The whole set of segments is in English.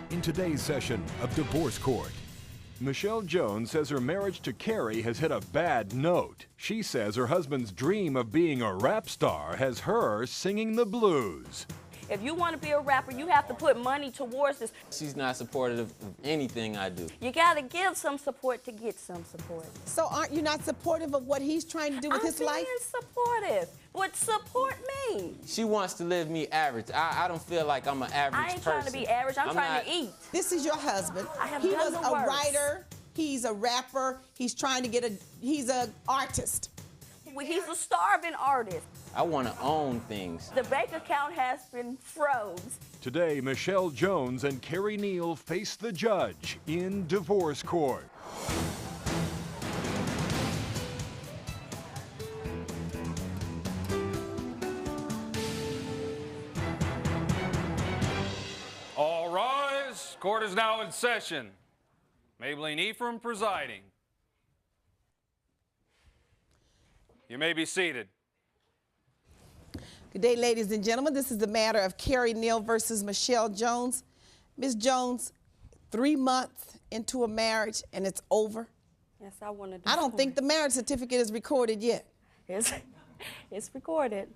In today's session of Divorce Court, Michelle Jones says her marriage to Kerry has hit a bad note. She says her husband's dream of being a rap star has her singing the blues. If you want to be a rapper, you have to put money towards this. She's not supportive of anything I do. You got to give some support to get some support. So aren't you not supportive of what he's trying to do with his life? I'm being supportive. But support me. She wants to live me average. I don't feel like I'm an average person. I ain't trying to be average. I'm trying to eat. This is your husband. I have he done was the a worst. writer. He's a rapper. He's trying to get he's an artist. He's a starving artist. I want to own things. The bank account has been froze. Today, Michelle Jones and Kerry Neal face the judge in Divorce Court. All rise. Court is now in session. Maybelline Ephraim presiding. You may be seated. Good day, ladies and gentlemen. This is the matter of Kerry Neal versus Michelle Jones. Ms. Jones, 3 months into a marriage and it's over. Yes, I want to. I don't think the marriage certificate is recorded yet. It's recorded,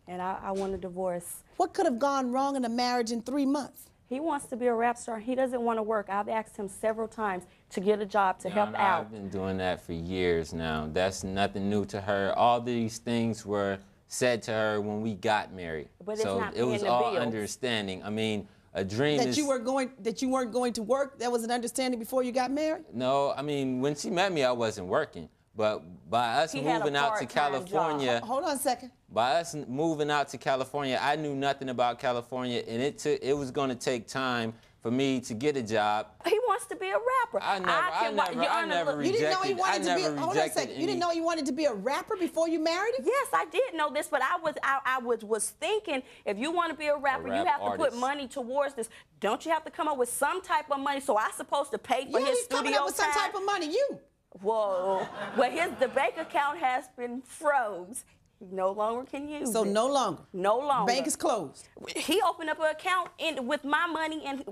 and I want a divorce. What could have gone wrong in a marriage in 3 months? He wants to be a rap star. He doesn't want to work. I've asked him several times to get a job to help out. I've been doing that for years now. That's nothing new to her. All these things were said to her when we got married. But it's so not it was paying the all bills. understanding. I mean, a dream That is... you weren't going to work? That was an understanding before you got married? No, I mean, when she met me, I wasn't working. But by us moving out to California... Hold on a second. By us moving out to California, I knew nothing about California, and it was going to take time for me to get a job. He wants to be a rapper. I never You didn't know he rejected. wanted to be. Hold on a second. You didn't know he wanted to be a rapper before you married him? Yes, I did know this, but I was thinking, if you want to be a rapper, you have to put money towards this. Don't you have to come up with some type of money? So I'm supposed to pay for his he's studio coming up with some time? type of money. You. Whoa. Well, the bank account has been froze. He no longer can use it. So no longer. No longer. Bank is closed. He opened up an account with my money in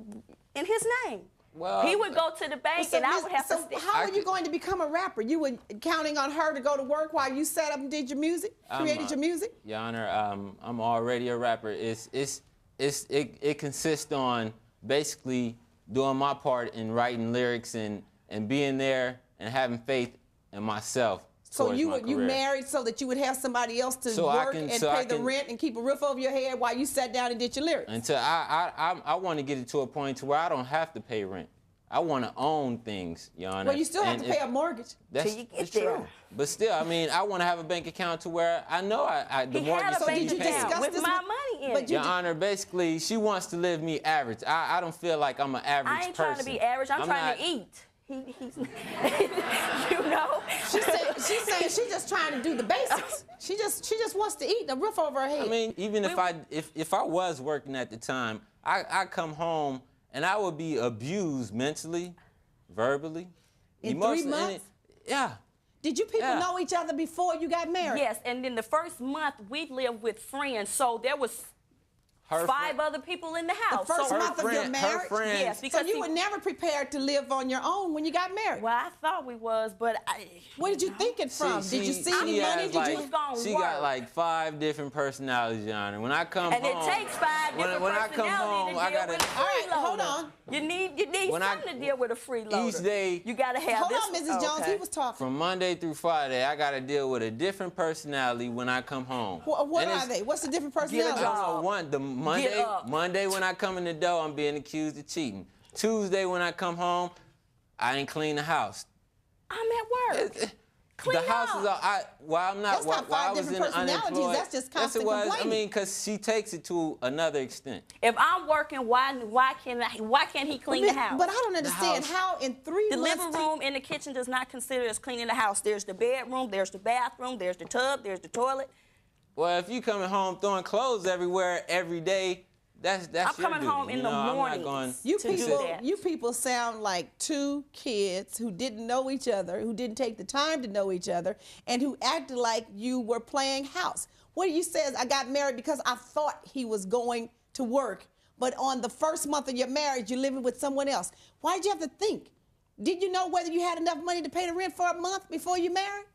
his name. Well, he would go to the bank and I would have to. So how are you going to become a rapper? You were counting on her to go to work while you sat up and did your music, created your music? Your Honor, I'm already a rapper. It consists on basically doing my part in writing lyrics and being there and having faith in myself. So you married so that you would have somebody else to work and pay the rent and keep a roof over your head while you sat down and did your lyrics? Until I want to get it to a point to where I don't have to pay rent. I want to own things, Your Honor. Well, you still have to pay a mortgage. That's true. But still, I mean, I want to have a bank account to where I know the mortgage had a bank is paid. account with my money in it. Your Honor, basically, she wants to live me average. I don't feel like I'm an average person. I ain't trying to be average. I'm trying to eat. He's you know. She's saying she's just trying to do the basics. She just wants to eat, a roof over her head. I mean, even if I was working at the time, I come home and I would be abused mentally, verbally, in emotionally. 3 months? Yeah. Did you people know each other before you got married? Yes, and in the first month we lived with friends, so there was 5 other people in the house. The first month of your marriage? Yes, because so you were never prepared to live on your own when you got married? Well, I thought we was, but where did you think it from? Did you see any money? She got like 5 different personalities, Your Honor. When I come home, it takes 5 different personalities to deal with a freeloader. All right, hold on. You need something to deal with a freeloader. Each day, you gotta have this. Hold on, Mrs. Jones. He was talking. From Monday through Friday, I gotta deal with a different personality when I come home. What are they? What's the different personality? I don't know. Monday when I come in the door, I'm being accused of cheating. Tuesday when I come home, I ain't clean the house. I'm at work. Clean the house is all. I'm not. That's not 5 different personalities. That's just constant complaining. I mean, because she takes it to another extent. If I'm working, why can't he clean the house? But I don't understand how in 3 months. The living room and the kitchen does not consider as cleaning the house. There's the bedroom, there's the bathroom, there's the tub, there's the toilet. Well, if you coming home throwing clothes everywhere every day, that's I'm coming home in the morning. You people sound like 2 kids who didn't know each other, who didn't take the time to know each other, and who acted like you were playing house. What you say is, I got married because I thought he was going to work, but on the first month of your marriage, you're living with someone else. Why did you have to think? Did you know whether you had enough money to pay the rent for a month before you married?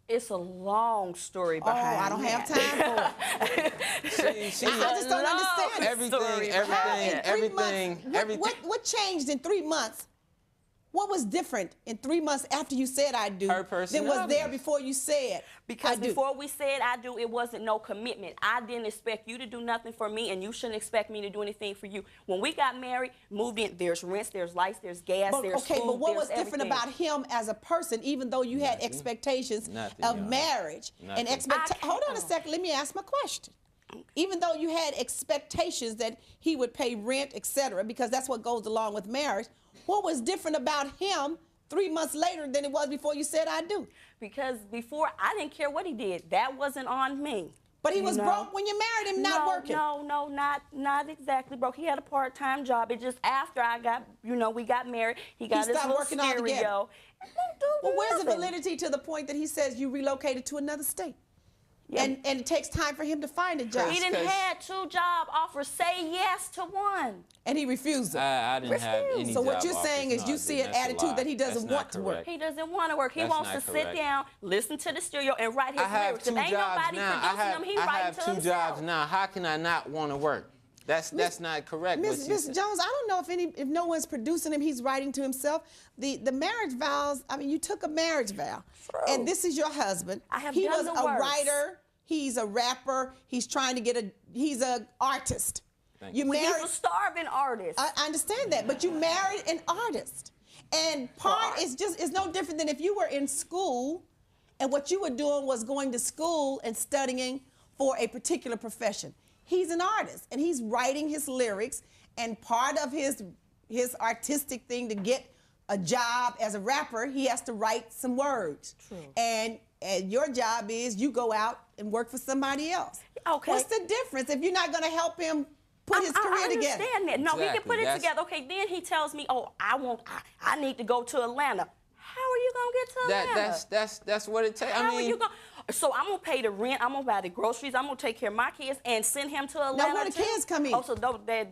It's a long story behind I don't have time for it. I just don't understand everything. What changed in 3 months? What was different in 3 months after you said I do than was there before you said Because before we said I do, it wasn't no commitment. I didn't expect you to do nothing for me, and you shouldn't expect me to do anything for you. When we got married, moved in, there's rents, there's lights, there's gas, there's food, but what was everything. different about him as a person, even though you had expectations of marriage and hold on a second, let me ask my question. Even though you had expectations that he would pay rent, etc., because that's what goes along with marriage, what was different about him 3 months later than it was before you said I do? Because before, I didn't care what he did. That wasn't on me. But he was broke when you married him, not working. No, not exactly broke. He had a part-time job. It just after I got, we got married, he got his little stereo. Well, where's the validity to the point that he says you relocated to another state? Yeah. And it takes time for him to find a job. He didn't have 2 job offers. Say yes to one. And he refused it. I didn't have any So what job you're saying offers. is you see an attitude that he doesn't want to work. He doesn't want to work. He wants to sit down, listen to the stereo, and write his lyrics. If ain't nobody producing them, he writing to himself. I have 2 jobs now. How can I not want to work? That's not correct. Miss Jones, I don't know if no one's producing him, he's writing to himself. The marriage vows, I mean, you took a marriage vow. True. And this is your husband. He was a writer. He's a rapper. He's trying to get he's an artist. He's a starving artist. I understand that, but you married an artist. And part is no different than if you were in school and what you were doing was going to school and studying for a particular profession. He's an artist and he's writing his lyrics, and part of his artistic thing to get a job as a rapper, he has to write some words. True. And your job is you go out and work for somebody else. Okay. What's the difference if you're not going to help him put his career together? I understand that. No, he can put it together. Okay, then he tells me, oh, I need to go to Atlanta. How are you going to get to Atlanta? That's what it takes. How are you going? So I'm going to pay the rent, I'm going to buy the groceries, I'm going to take care of my kids and send him to Atlanta. Now, where the kids come in? Oh, so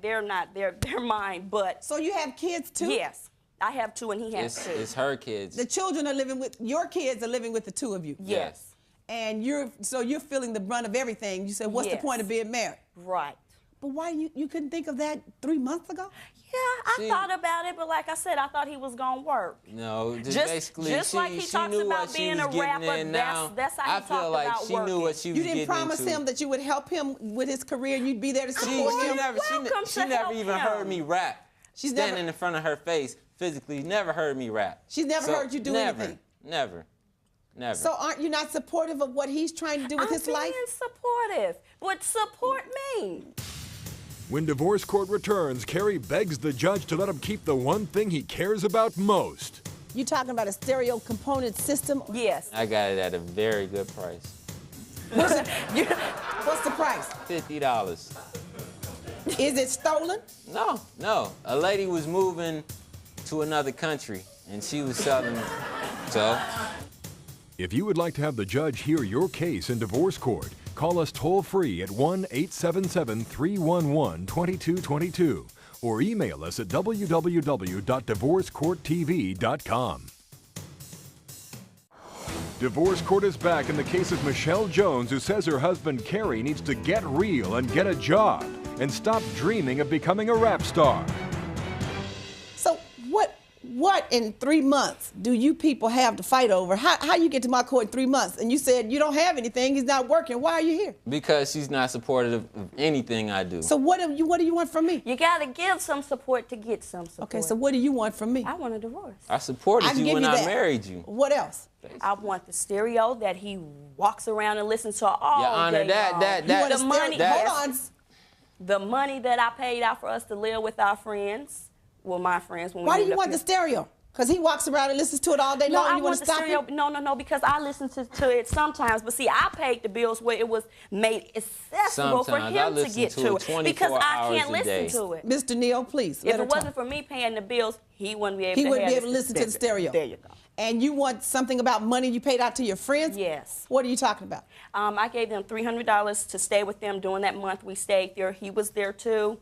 they're not, they're mine, but. So you have kids too? Yes. I have 2 and he has 2. It's her kids. The children are living with, your kids are living with the 2 of you? Yes. And you're feeling the brunt of everything. You said, what's the point of being married? Right. But why you couldn't think of that 3 months ago? Yeah, I thought about it, but like I said, I thought he was gonna work. No, basically, like he talks about being a rapper, that's how he talks about working. I feel like she knew what she was getting into. You didn't promise him that you would help him with his career and you'd be there to support him? She never even heard me rap. She's standing in front of her face, physically, never heard me rap. She's never heard you do anything? Never. So aren't you not supportive of what he's trying to do with his life? I'm being supportive, but support me. When divorce court returns, Kerry begs the judge to let him keep the one thing he cares about most. You talking about a stereo component system? Yes. I got it at a very good price. What's the price? $50. Is it stolen? No. A lady was moving to another country, and she was selling it. So? If you would like to have the judge hear your case in divorce court, call us toll-free at 1-877-311-2222 or email us at www.divorcecourttv.com. Divorce Court is back in the case of Michelle Jones, who says her husband Kerry needs to get real and get a job and stop dreaming of becoming a rap star. So what in 3 months do you people have to fight over? How you get to my court in 3 months? And you said you don't have anything, he's not working. Why are you here? Because she's not supportive of anything I do. So what do you want from me? You got to give some support to get some support. Okay, so what do you want from me? I want a divorce. I supported you when I married you. What else? I want the stereo that he walks around and listens to all Your Honor, day long. The money. Hold on. The money that I paid out for us to live with our friends. Well, my friends. Why do you want the stereo? Because he walks around and listens to it all day long. No, you want to stop stereo. him? No, because I listen to it sometimes. But see, I paid the bills where it was made accessible for him to get to it. Because I can't listen to it. Mr. Neal, please. If it wasn't for me paying the bills, he wouldn't be able to listen to the stereo. There you go. And you want something about money you paid out to your friends? Yes. What are you talking about? I gave them $300 to stay with them during that month we stayed there. He was there too.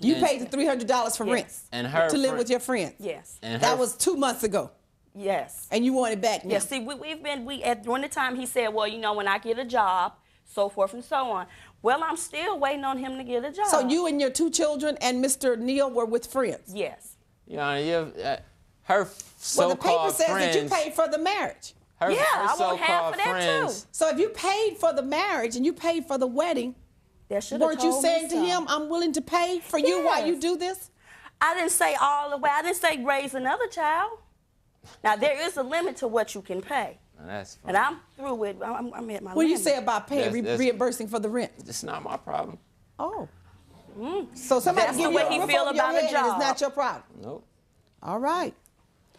You paid the $300 for rent And her to live with your friends. Yes. And That was 2 months ago. Yes. And you want it back now. Yes. See, during the time he said, well, you know, when I get a job, so forth and so on. Well, I'm still waiting on him to get a job. So you and your 2 children and Mr. Neal were with friends? Yes. You know, her Well, the paper so-called says friends. that you paid for the marriage. Her, Yeah, her I want half of so-called that, friends. too. So if you paid for the marriage and you paid for the wedding, There should have weren't you told me saying to so. him, I'm willing to pay for you while you Yes. do this? I didn't say all the way. I didn't say raise another child. Now, there is a limit to what you can pay. Now, that's fine. And I'm through with, I'm at my limit. What do you say about paying, That's- reimbursing for the rent? It's not my problem. Oh. So somebody That's give the you way a he roof feel over your about a head and it's job. not your problem. Nope. All right.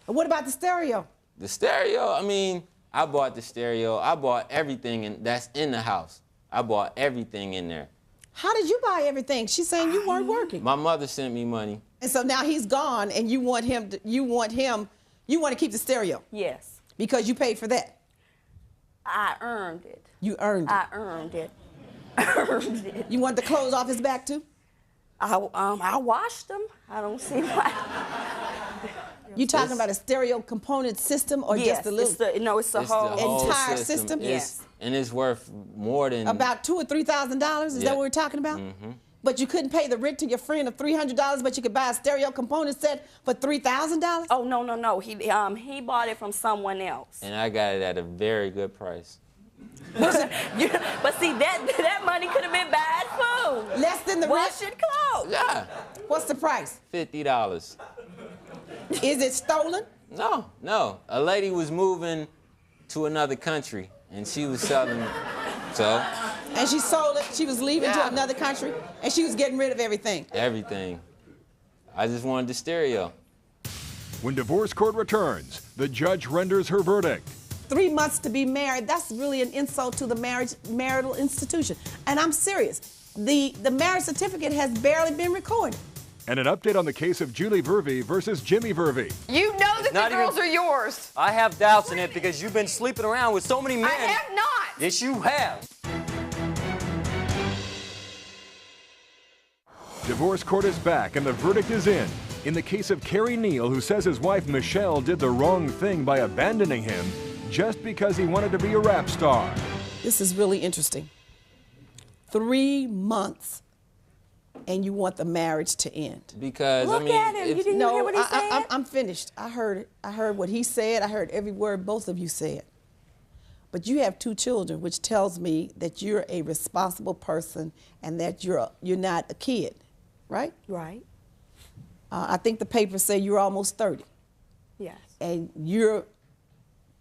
And what about the stereo? The stereo, I mean, I bought the stereo. I bought everything that's in the house. I bought everything in there. How did you buy everything? She's saying you weren't working. My mother sent me money. And so now he's gone and you want to keep the stereo Yes. because you paid for that. I earned it. You earned it. I earned it. Earned it. You want the clothes off his back too? I washed them. I don't see why. You talking about a stereo component system or Yes, just a little? it's the It's whole. the whole entire system? Yes. And it's worth more than About $2,000 or $3,000? Is Yeah. that what we're talking about? But you couldn't pay the rent to your friend of $300, but you could buy a stereo component set for $3,000? Oh no. He bought it from someone else. And I got it at a very good price. But see, that money could have been buying food. Less than the rent? Washing clothes. Yeah, What's the price? $50. Is it stolen? No. A lady was moving to another country, and she was selling. So And she sold it. She was leaving to Yeah. another country, and she was getting rid of everything. everything. I just wanted the stereo. When divorce court returns, the judge renders her verdict. 3 months to be married, that's really an insult to the marital institution. And I'm serious. The marriage certificate has barely been recorded. And an update on the case of Julie Vervey versus Jimmy Vervey. You know that Not the girls even- are yours. I have doubts in it because you've been sleeping around with so many men. I have not. Yes, you have. Divorce court is back and the verdict is in. In the case of Kerry Neal, who says his wife Michelle did the wrong thing by abandoning him just because he wanted to be a rap star. This is really interesting. 3 months, and you want the marriage to end. Because Look I mean, at him. if- You didn't hear what he said? I'm finished. I heard it. I heard what he said. I heard every word both of you said. But you have 2 children, which tells me that you're a responsible person and that you're not a kid, right? Right. I think the papers say you're almost 30, Yes. and you're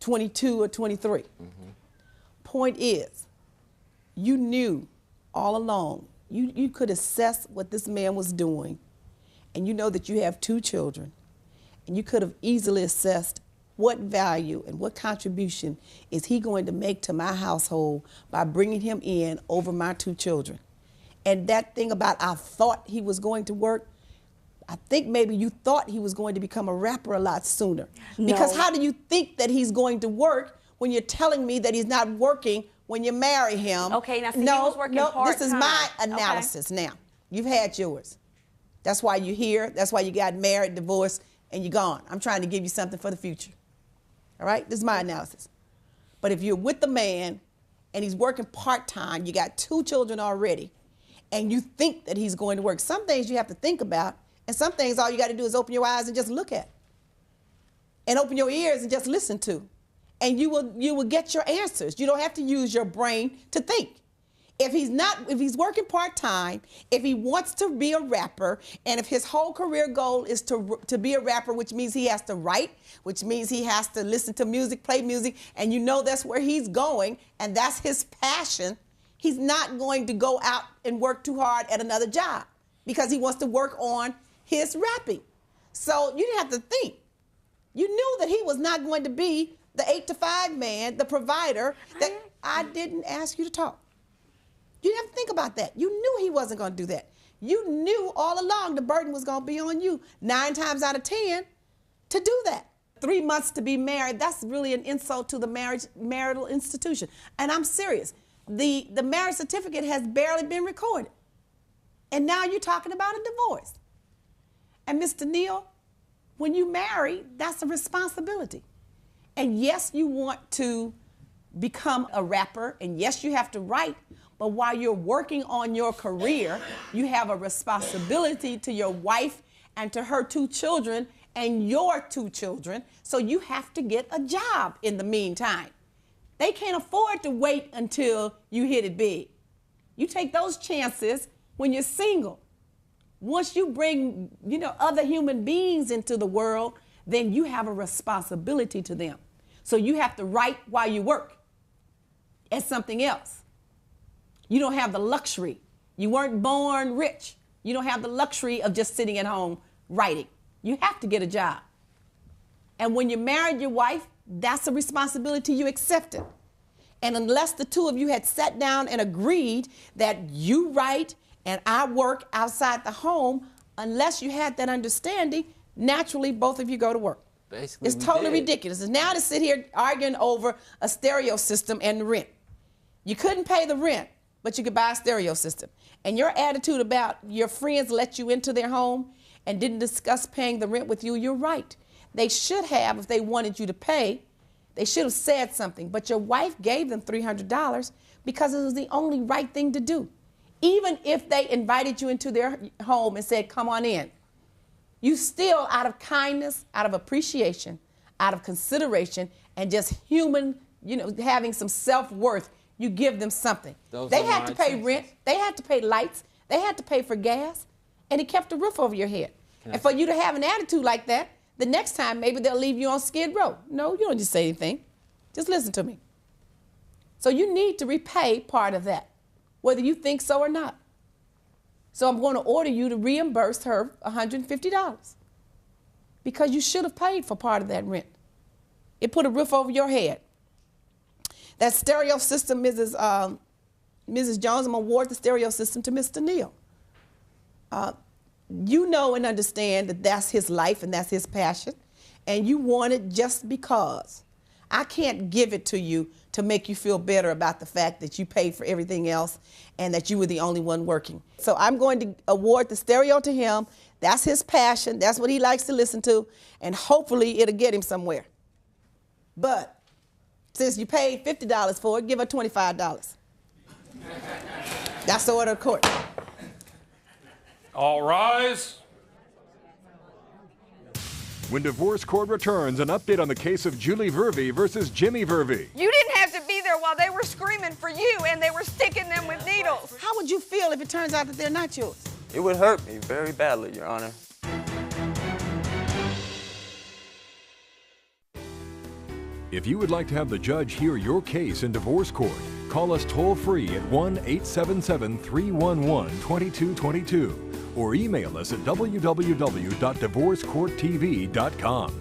22 or 23. Point is, you knew all along. You could assess what this man was doing, and you know that you have 2 children, and you could have easily assessed what value and what contribution is he going to make to my household by bringing him in over my 2 children. And that thing about I thought he was going to work, I think maybe you thought he was going to become a rapper a lot sooner. Because No. how do you think that he's going to work when you're telling me that he's not working when you marry him? Okay, now see, he no, was working no, this is my part-time. Okay. analysis now. You've had yours. That's why you're here. That's why you got married, divorced, and you're gone. I'm trying to give you something for the future. All right? This is my analysis. But if you're with the man and he's working part-time, you got 2 children already, and you think that he's going to work, some things you have to think about, and some things all you got to do is open your eyes and just look at. And open your ears and just listen to. And you will get your answers. You don't have to use your brain to think. If he's working part-time, if he wants to be a rapper, and if his whole career goal is to be a rapper, which means he has to write, which means he has to listen to music, play music, and you know that's where he's going, and that's his passion, he's not going to go out and work too hard at another job because he wants to work on his rapping. So you didn't have to think. You knew that he was not going to be the 8-to-5 man, the provider. That I didn't ask you to talk. You didn't have to think about that. You knew he wasn't going to do that. You knew all along the burden was going to be on you 9 times out of 10 to do that. 3 months to be married, that's really an insult to the marital institution. And I'm serious. The marriage certificate has barely been recorded. And now you're talking about a divorce. And Mr. Neal, when you marry, that's a responsibility. And yes, you want to become a rapper, and yes, you have to write, but while you're working on your career, you have a responsibility to your wife and to her 2 children and your 2 children, so you have to get a job in the meantime. They can't afford to wait until you hit it big. You take those chances when you're single. Once you bring, other human beings into the world, then you have a responsibility to them. So you have to write while you work at something else. You don't have the luxury. You weren't born rich. You don't have the luxury of just sitting at home writing. You have to get a job. And when you married your wife, that's a responsibility you accepted. And unless the 2 of you had sat down and agreed that you write and I work outside the home, unless you had that understanding, naturally both of you go to work. Basically, it's totally ridiculous. It's now to sit here arguing over a stereo system and the rent. You couldn't pay the rent, but you could buy a stereo system. And your attitude about your friends let you into their home and didn't discuss paying the rent with you, you're right. They should have, if they wanted you to pay, they should have said something. But your wife gave them $300 because it was the only right thing to do. Even if they invited you into their home and said, come on in, you still, out of kindness, out of appreciation, out of consideration, and just human, having some self-worth, you give them something. They had to pay rent, they had to pay lights, they had to pay for gas, and it kept a roof over your head. And for you to have an attitude like that, the next time maybe they'll leave you on Skid Row. No, you don't just say anything. Just listen to me. So you need to repay part of that, whether you think so or not. So I'm going to order you to reimburse her $150 because you should have paid for part of that rent. It put a roof over your head. That stereo system, Mrs. Jones, I'm going to award the stereo system to Mr. Neal. You know and understand that that's his life and that's his passion, and you want it just because. I can't give it to you to make you feel better about the fact that you paid for everything else and that you were the only one working. So I'm going to award the stereo to him. That's his passion. That's what he likes to listen to, and hopefully it'll get him somewhere. But since you paid $50 for it, give her $25. That's the order of court. All rise. When Divorce Court returns, an update on the case of Julie Vervey versus Jimmy Vervey. You didn't have to be there while they were screaming for you and they were sticking them with needles. How would you feel if it turns out that they're not yours? It would hurt me very badly, Your Honor. If you would like to have the judge hear your case in divorce court, call us toll-free at 1-877-311-2222 or email us at www.divorcecourttv.com.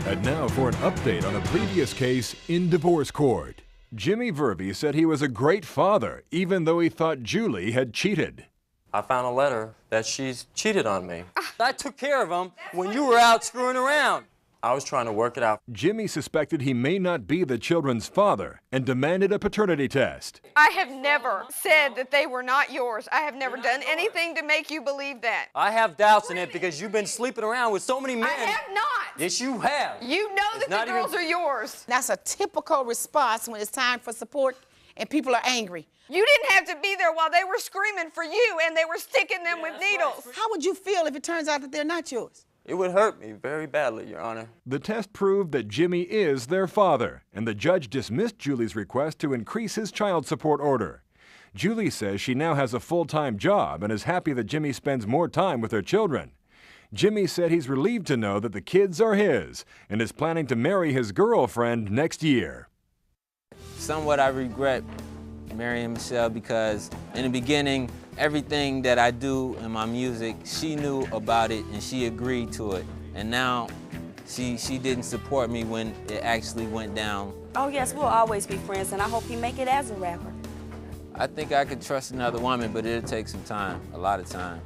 And now for an update on a previous case in divorce court. Jimmy Vervey said he was a great father, even though he thought Julie had cheated. I found a letter that she's cheated on me. I took care of him when you were out screwing around. I was trying to work it out. Jimmy suspected he may not be the children's father and demanded a paternity test. I have never said that they were not yours. I have never done anything to make you believe that. I have doubts in it because you've been sleeping around with so many men. I have not. Yes, you have. You know that the girls are yours. That's a typical response when it's time for support and people are angry. You didn't have to be there while they were screaming for you and they were sticking them with needles. How would you feel if it turns out that they're not yours? It would hurt me very badly, Your Honor. The test proved that Jimmy is their father, and the judge dismissed Julie's request to increase his child support order. Julie says she now has a full-time job and is happy that Jimmy spends more time with her children. Jimmy said he's relieved to know that the kids are his and is planning to marry his girlfriend next year. Somewhat I regret marrying Michelle because in the beginning, everything that I do in my music, she knew about it and she agreed to it. And now she didn't support me when it actually went down. Oh yes, we'll always be friends, and I hope you make it as a rapper. I think I could trust another woman, but it'll take some time, a lot of time.